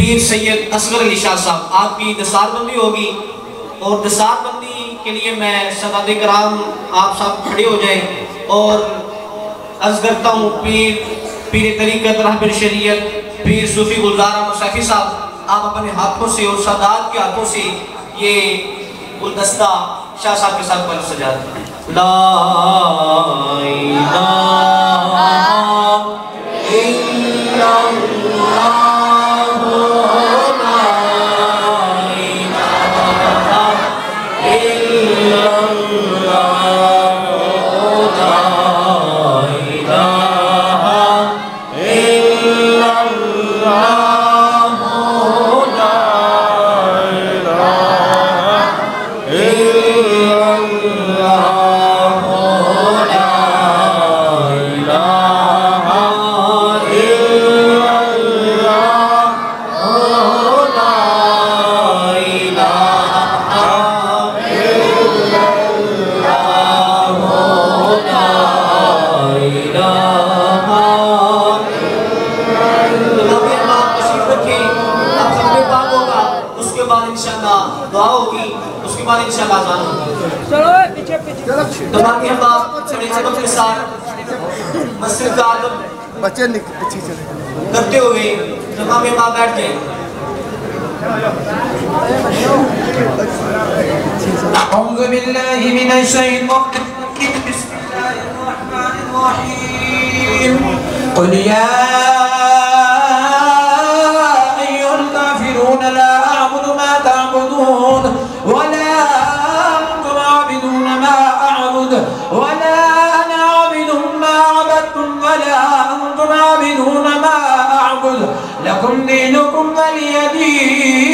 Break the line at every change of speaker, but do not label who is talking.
पीर सैयद असगर अली शाह साहब, आपकी दस्तारबंदी होगी और दस्तारबंदी के लिए मैं सदात कराम आप सब खड़े हो जाएं और अर्ज करता हूँ पीर तरीक़त रहबर शरीयत पीर सूफी गुलजार मुसाफी साहब, आप अपने हाथों से और सादात के हाथों से ये गुलदस्ता शाह साहब के साथ पर सजा दें। ला इलाहा इल्लल्लाह दुआ होगी, उसके बाद इंशाअल्लाह अज़ान होगी। चलो पीछे पीछे तमाम अहबाब बड़े सबक के साथ मस्जिद का अदब बच्चे पीछे चले करते हुए तमाम अहबाब बैठ गए। अऊज़ु बिल्लाहि मिनश शैतानिर रजीम, बिस्मिल्लाहिर रहमानिर रहीम, कुल या अय्युहल काफिरून ला अअबुदु मा तअबुदून वला अंतुम आबिदून मा अअबुद वला अना आबिदुम मा अबदतुम वला अंतुम आबिदून मा अअबुद लकुम दीनुकुम वलिय दीन।